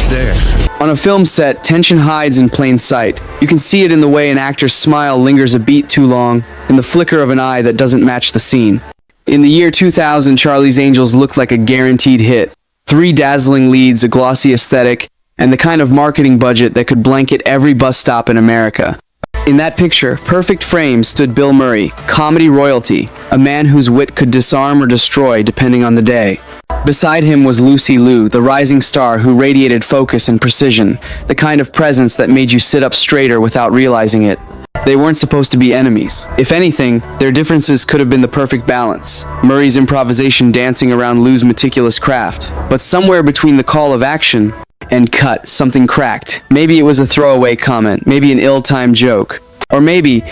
stare. On a film set, tension hides in plain sight. You can see it in the way an actor's smile lingers a beat too long, in the flicker of an eye that doesn't match the scene. In the year 2000, Charlie's Angels looked like a guaranteed hit. 3 dazzling leads, a glossy aesthetic, and the kind of marketing budget that could blanket every bus stop in America. In that picture, perfect frame, stood Bill Murray, comedy royalty, a man whose wit could disarm or destroy depending on the day. Beside him was Lucy Liu, the rising star who radiated focus and precision, the kind of presence that made you sit up straighter without realizing it. They weren't supposed to be enemies. If anything, their differences could have been the perfect balance. Murray's improvisation dancing around Liu's meticulous craft. But somewhere between the call of action and cut, something cracked. Maybe it was a throwaway comment, maybe an ill-timed joke, or maybe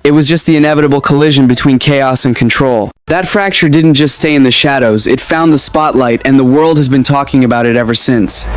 it was just the inevitable collision between chaos and control. That fracture didn't just stay in the shadows, it found the spotlight, and the world has been talking about it ever since.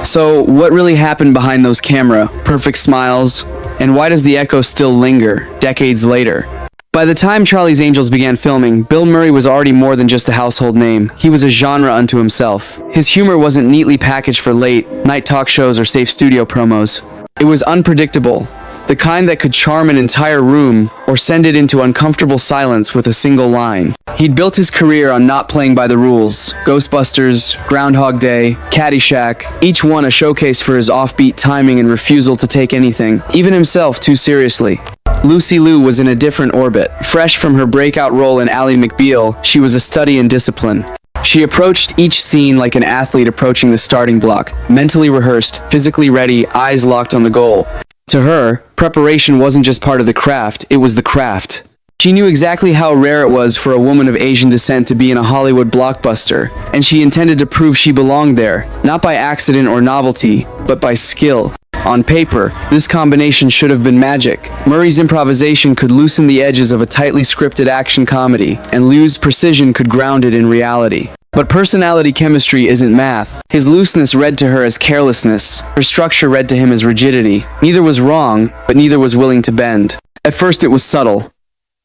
So, what really happened behind those perfect smiles? And why does the echo still linger, decades later? By the time Charlie's Angels began filming, Bill Murray was already more than just a household name. He was a genre unto himself. His humor wasn't neatly packaged for late-night talk shows or safe studio promos. It was unpredictable, the kind that could charm an entire room or send it into uncomfortable silence with a single line. He'd built his career on not playing by the rules. Ghostbusters, Groundhog Day, Caddyshack, each one a showcase for his offbeat timing and refusal to take anything, even himself, too seriously. Lucy Liu was in a different orbit. Fresh from her breakout role in Ally McBeal, she was a study in discipline. She approached each scene like an athlete approaching the starting block, mentally rehearsed, physically ready, eyes locked on the goal. To her, preparation wasn't just part of the craft, it was the craft. She knew exactly how rare it was for a woman of Asian descent to be in a Hollywood blockbuster, and she intended to prove she belonged there, not by accident or novelty, but by skill. On paper, this combination should have been magic. Murray's improvisation could loosen the edges of a tightly scripted action comedy, and Liu's precision could ground it in reality. But personality chemistry isn't math. His looseness read to her as carelessness. Her structure read to him as rigidity. Neither was wrong, but neither was willing to bend. At first it was subtle.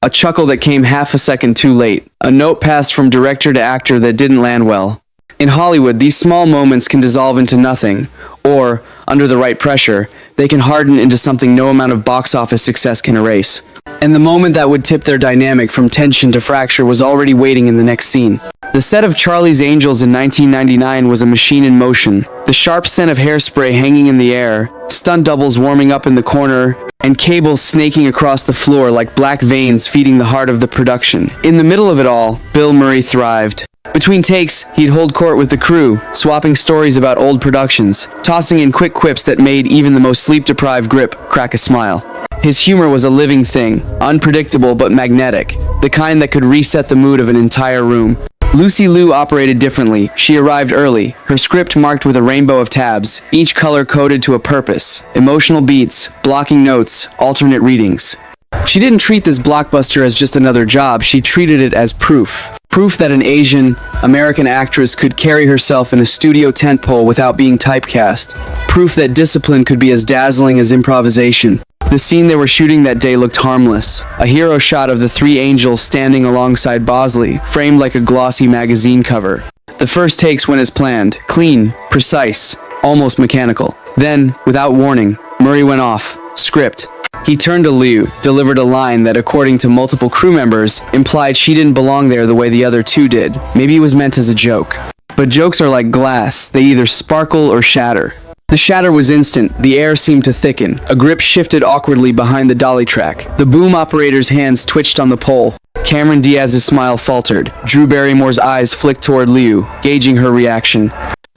A chuckle that came half a second too late. A note passed from director to actor that didn't land well. In Hollywood, these small moments can dissolve into nothing. Or, under the right pressure, they can harden into something no amount of box office success can erase. And the moment that would tip their dynamic from tension to fracture was already waiting in the next scene. The set of Charlie's Angels in 1999 was a machine in motion. The sharp scent of hairspray hanging in the air, stunt doubles warming up in the corner, and cables snaking across the floor like black veins feeding the heart of the production. In the middle of it all, Bill Murray thrived. Between takes, he'd hold court with the crew, swapping stories about old productions, tossing in quick quips that made even the most sleep-deprived grip crack a smile. His humor was a living thing, unpredictable but magnetic, the kind that could reset the mood of an entire room. Lucy Liu operated differently. She arrived early, her script marked with a rainbow of tabs, each color coded to a purpose, emotional beats, blocking notes, alternate readings. She didn't treat this blockbuster as just another job, she treated it as proof. Proof that an Asian American actress could carry herself in a studio tentpole without being typecast. Proof that discipline could be as dazzling as improvisation. The scene they were shooting that day looked harmless. A hero shot of the 3 angels standing alongside Bosley, framed like a glossy magazine cover. The first takes went as planned, clean, precise, almost mechanical. Then, without warning, Murray went off. Script. He turned to Liu, delivered a line that, according to multiple crew members, implied she didn't belong there the way the other 2 did. Maybe it was meant as a joke. But jokes are like glass, they either sparkle or shatter. The shatter was instant, the air seemed to thicken. A grip shifted awkwardly behind the dolly track. The boom operator's hands twitched on the pole. Cameron Diaz's smile faltered. Drew Barrymore's eyes flicked toward Liu, gauging her reaction.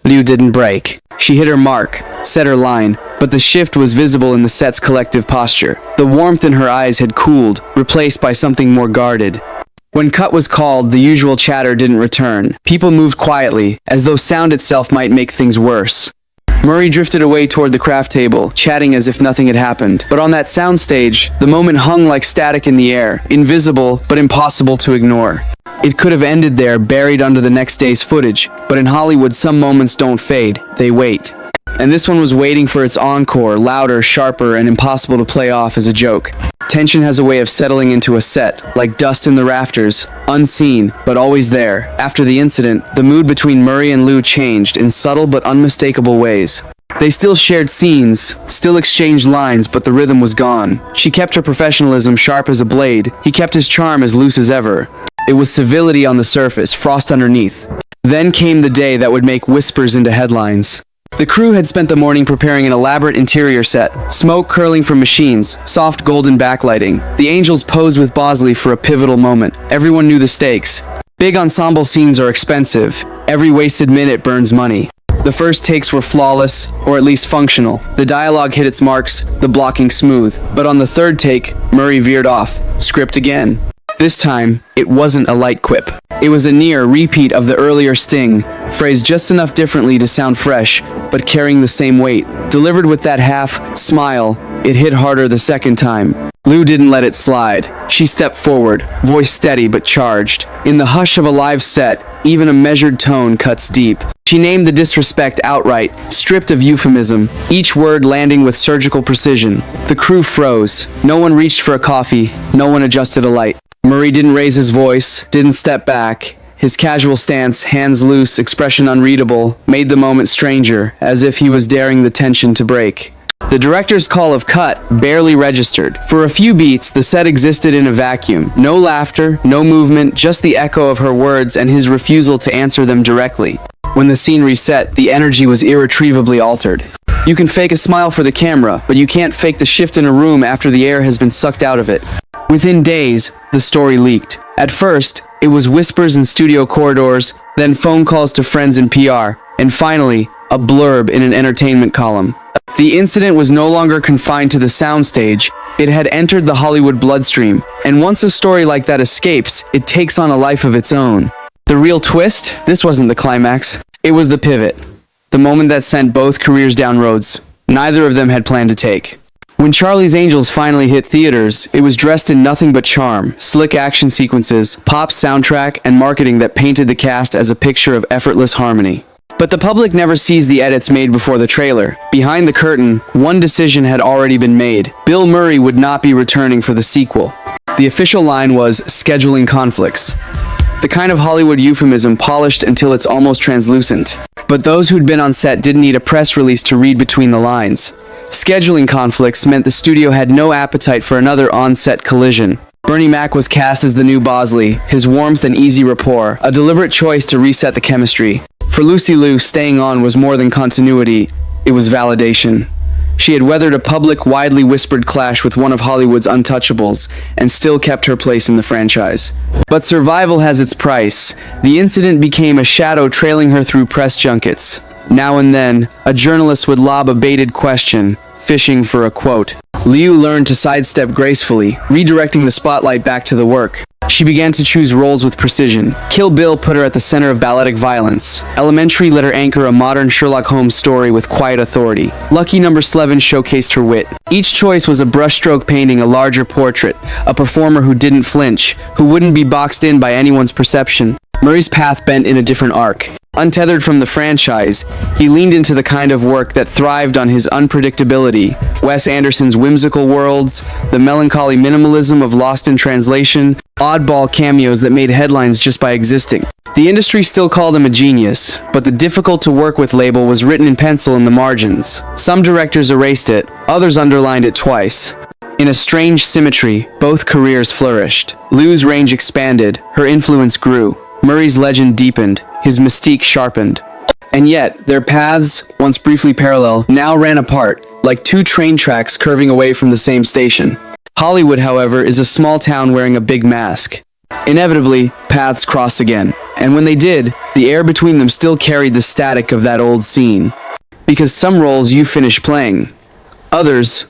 Liu didn't break. She hit her mark, set her line, but the shift was visible in the set's collective posture. The warmth in her eyes had cooled, replaced by something more guarded. When cut was called, the usual chatter didn't return. People moved quietly, as though sound itself might make things worse. Murray drifted away toward the craft table, chatting as if nothing had happened. But on that soundstage, the moment hung like static in the air, invisible but impossible to ignore. It could have ended there, buried under the next day's footage, but in Hollywood some moments don't fade, they wait. And this one was waiting for its encore, louder, sharper, and impossible to play off as a joke. Tension has a way of settling into a set, like dust in the rafters, unseen, but always there. After the incident, the mood between Murray and Liu changed in subtle but unmistakable ways. They still shared scenes, still exchanged lines, but the rhythm was gone. She kept her professionalism sharp as a blade. He kept his charm as loose as ever. It was civility on the surface, frost underneath. Then came the day that would make whispers into headlines. The crew had spent the morning preparing an elaborate interior set, smoke curling from machines, soft golden backlighting. The angels posed with Bosley for a pivotal moment. Everyone knew the stakes. Big ensemble scenes are expensive. Every wasted minute burns money. The first takes were flawless, or at least functional. The dialogue hit its marks, the blocking smooth. But on the third take, Murray veered off. Script again. This time, it wasn't a light quip. It was a near repeat of the earlier sting, phrased just enough differently to sound fresh, but carrying the same weight. Delivered with that half smile, it hit harder the second time. Liu didn't let it slide. She stepped forward, voice steady but charged. In the hush of a live set, even a measured tone cuts deep. She named the disrespect outright, stripped of euphemism, each word landing with surgical precision. The crew froze. No one reached for a coffee, no one adjusted a light. Murray didn't raise his voice, didn't step back. His casual stance, hands loose, expression unreadable, made the moment stranger, as if he was daring the tension to break. The director's call of cut barely registered. For a few beats, the set existed in a vacuum. No laughter, no movement, just the echo of her words and his refusal to answer them directly. When the scene reset, the energy was irretrievably altered. You can fake a smile for the camera, but you can't fake the shift in a room after the air has been sucked out of it. Within days, the story leaked. At first, it was whispers in studio corridors, then phone calls to friends in PR, and finally, a blurb in an entertainment column. The incident was no longer confined to the soundstage. It had entered the Hollywood bloodstream, and once a story like that escapes, it takes on a life of its own. The real twist? This wasn't the climax. It was the pivot. The moment that sent both careers down roads neither of them had planned to take. When Charlie's Angels finally hit theaters, it was dressed in nothing but charm, slick action sequences, pop soundtrack, and marketing that painted the cast as a picture of effortless harmony. But the public never sees the edits made before the trailer. Behind the curtain, one decision had already been made. Bill Murray would not be returning for the sequel. The official line was scheduling conflicts. The kind of Hollywood euphemism polished until it's almost translucent. But those who'd been on set didn't need a press release to read between the lines. Scheduling conflicts meant the studio had no appetite for another on-set collision. Bernie Mac was cast as the new Bosley, his warmth and easy rapport, a deliberate choice to reset the chemistry. For Lucy Liu, staying on was more than continuity, it was validation. She had weathered a public, widely whispered clash with one of Hollywood's untouchables, and still kept her place in the franchise. But survival has its price. The incident became a shadow trailing her through press junkets. Now and then, a journalist would lob a baited question, fishing for a quote. Liu learned to sidestep gracefully, redirecting the spotlight back to the work. She began to choose roles with precision. Kill Bill put her at the center of balletic violence. Elementary let her anchor a modern Sherlock Holmes story with quiet authority. Lucky No. 11 showcased her wit. Each choice was a brushstroke painting a larger portrait, a performer who didn't flinch, who wouldn't be boxed in by anyone's perception. Murray's path bent in a different arc. Untethered from the franchise, he leaned into the kind of work that thrived on his unpredictability. Wes Anderson's whimsical worlds, the melancholy minimalism of Lost in Translation, oddball cameos that made headlines just by existing. The industry still called him a genius, but the difficult-to-work-with label was written in pencil in the margins. Some directors erased it, others underlined it twice. In a strange symmetry, both careers flourished. Liu's range expanded, her influence grew. Murray's legend deepened, his mystique sharpened. And yet, their paths, once briefly parallel, now ran apart, like two train tracks curving away from the same station. Hollywood, however, is a small town wearing a big mask. Inevitably, paths cross again. And when they did, the air between them still carried the static of that old scene. Because some roles you finish playing, others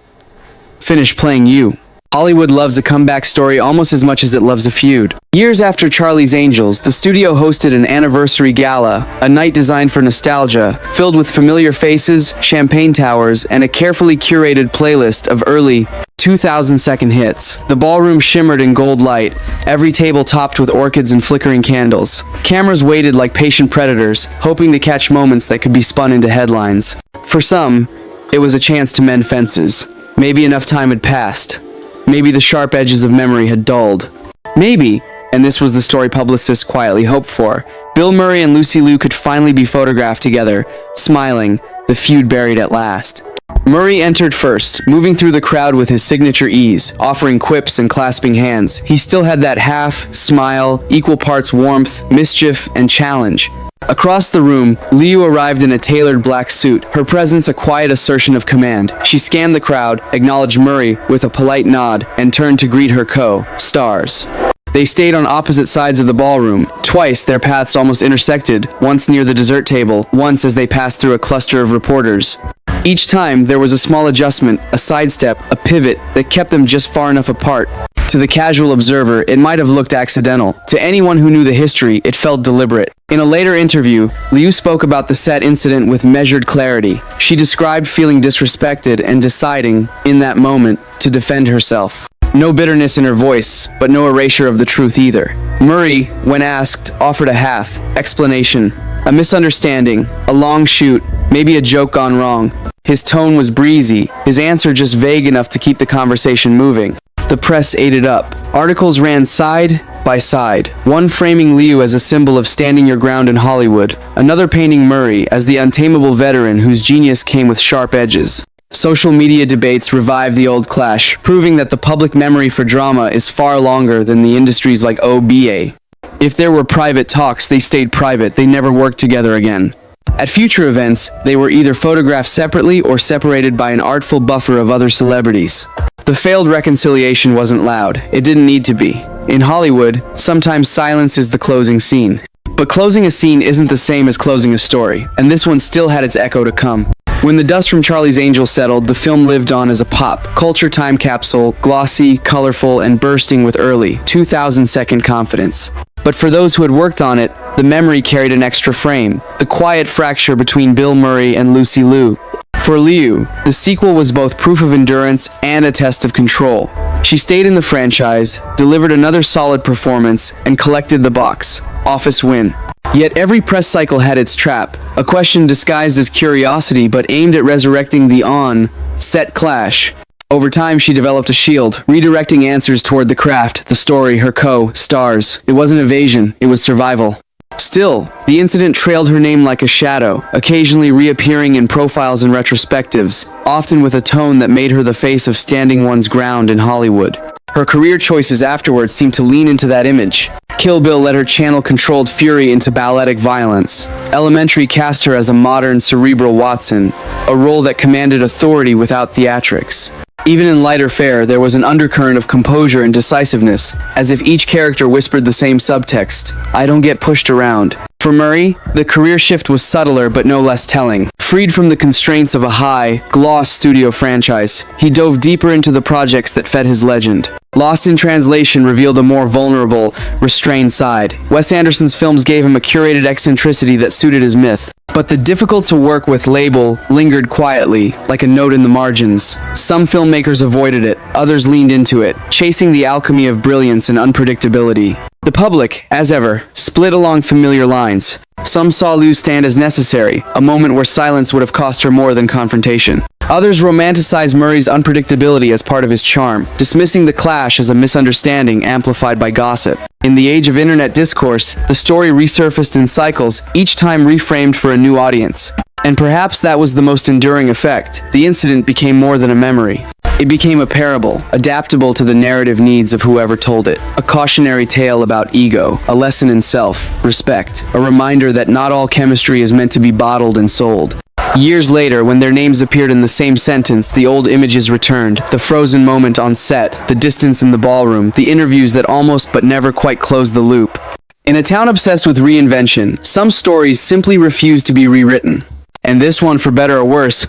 finish playing you. Hollywood loves a comeback story almost as much as it loves a feud. Years after Charlie's Angels, the studio hosted an anniversary gala, a night designed for nostalgia, filled with familiar faces, champagne towers, and a carefully curated playlist of early 2000-second hits. The ballroom shimmered in gold light, every table topped with orchids and flickering candles. Cameras waited like patient predators, hoping to catch moments that could be spun into headlines. For some, it was a chance to mend fences. Maybe enough time had passed. Maybe the sharp edges of memory had dulled. Maybe, and this was the story publicists quietly hoped for, Bill Murray and Lucy Liu could finally be photographed together, smiling, the feud buried at last. Murray entered first, moving through the crowd with his signature ease, offering quips and clasping hands. He still had that half smile, equal parts warmth, mischief, and challenge. Across the room, Liu arrived in a tailored black suit, her presence a quiet assertion of command. She scanned the crowd, acknowledged Murray with a polite nod, and turned to greet her co-stars. They stayed on opposite sides of the ballroom. Twice, their paths almost intersected, once near the dessert table, once as they passed through a cluster of reporters. Each time, there was a small adjustment, a sidestep, a pivot that kept them just far enough apart. To the casual observer, it might have looked accidental. To anyone who knew the history, it felt deliberate. In a later interview, Liu spoke about the set incident with measured clarity. She described feeling disrespected and deciding, in that moment, to defend herself. No bitterness in her voice, but no erasure of the truth either. Murray, when asked, offered a half explanation, a misunderstanding, a long shoot, maybe a joke gone wrong. His tone was breezy, his answer just vague enough to keep the conversation moving. The press ate it up. Articles ran side by side, one framing Liu as a symbol of standing your ground in Hollywood, another painting Murray as the untamable veteran whose genius came with sharp edges. Social media debates revived the old clash, proving that the public memory for drama is far longer than the industries like OBA. If there were private talks, they stayed private, they never worked together again. At future events, they were either photographed separately or separated by an artful buffer of other celebrities. The failed reconciliation wasn't loud. It didn't need to be. In Hollywood, sometimes silence is the closing scene. But closing a scene isn't the same as closing a story, and this one still had its echo to come. When the dust from Charlie's Angels settled, the film lived on as a pop culture time capsule, glossy, colorful, and bursting with early, 2000-second confidence. But for those who had worked on it, the memory carried an extra frame, the quiet fracture between Bill Murray and Lucy Liu. For Liu, the sequel was both proof of endurance and a test of control. She stayed in the franchise, delivered another solid performance, and collected the box office win. Yet every press cycle had its trap, a question disguised as curiosity but aimed at resurrecting the on-set clash. Over time, she developed a shield, redirecting answers toward the craft, the story, her co-stars. It wasn't evasion, it was survival. Still, the incident trailed her name like a shadow, occasionally reappearing in profiles and retrospectives, often with a tone that made her the face of standing one's ground in Hollywood. Her career choices afterwards seemed to lean into that image. Kill Bill let her channel controlled fury into balletic violence. Elementary cast her as a modern cerebral Watson, a role that commanded authority without theatrics. Even in lighter fare, there was an undercurrent of composure and decisiveness, as if each character whispered the same subtext, "I don't get pushed around." For Murray, the career shift was subtler but no less telling. Freed from the constraints of a high-gloss studio franchise, he dove deeper into the projects that fed his legend. Lost in Translation revealed a more vulnerable, restrained side. Wes Anderson's films gave him a curated eccentricity that suited his myth. But the difficult-to-work-with label lingered quietly, like a note in the margins. Some filmmakers avoided it, others leaned into it, chasing the alchemy of brilliance and unpredictability. The public, as ever, split along familiar lines. Some saw Liu stand as necessary, a moment where silence would have cost her more than confrontation. Others romanticized Murray's unpredictability as part of his charm, dismissing the clash as a misunderstanding amplified by gossip. In the age of internet discourse, the story resurfaced in cycles, each time reframed for a new audience. And perhaps that was the most enduring effect. The incident became more than a memory. It became a parable, adaptable to the narrative needs of whoever told it. A cautionary tale about ego, a lesson in self-respect, a reminder that not all chemistry is meant to be bottled and sold. Years later, when their names appeared in the same sentence, the old images returned. The frozen moment on set, the distance in the ballroom, the interviews that almost but never quite closed the loop. In a town obsessed with reinvention, some stories simply refuse to be rewritten. And this one, for better or worse,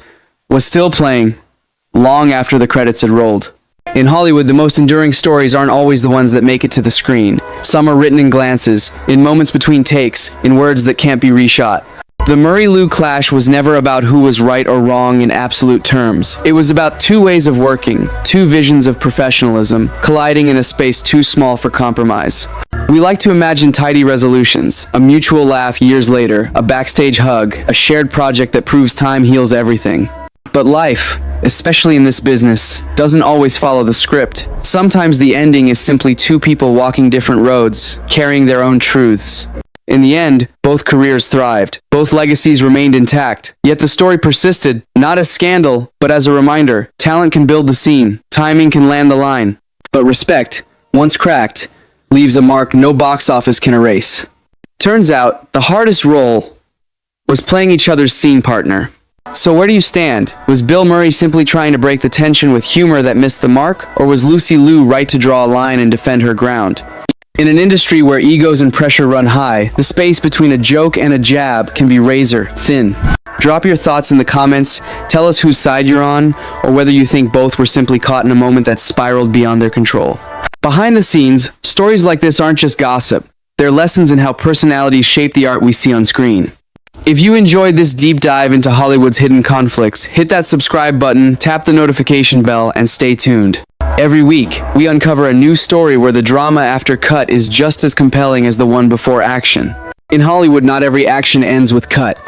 was still playing long after the credits had rolled. In Hollywood, the most enduring stories aren't always the ones that make it to the screen. Some are written in glances, in moments between takes, in words that can't be reshot. The Murray-Liu clash was never about who was right or wrong in absolute terms. It was about two ways of working, two visions of professionalism, colliding in a space too small for compromise. We like to imagine tidy resolutions, a mutual laugh years later, a backstage hug, a shared project that proves time heals everything. But life, especially in this business, doesn't always follow the script. Sometimes the ending is simply two people walking different roads, carrying their own truths. In the end, both careers thrived. Both legacies remained intact. Yet the story persisted, not as scandal, but as a reminder. Talent can build the scene. Timing can land the line. But respect, once cracked, leaves a mark no box office can erase. Turns out, the hardest role was playing each other's scene partner. So where do you stand? Was Bill Murray simply trying to break the tension with humor that missed the mark? Or was Lucy Liu right to draw a line and defend her ground? In an industry where egos and pressure run high, the space between a joke and a jab can be razor thin. Drop your thoughts in the comments, tell us whose side you're on, or whether you think both were simply caught in a moment that spiraled beyond their control. Behind the scenes, stories like this aren't just gossip. They're lessons in how personalities shape the art we see on screen. If you enjoyed this deep dive into Hollywood's hidden conflicts, hit that subscribe button, tap the notification bell, and stay tuned. Every week, we uncover a new story where the drama after cut is just as compelling as the one before action. In Hollywood, not every action ends with cut.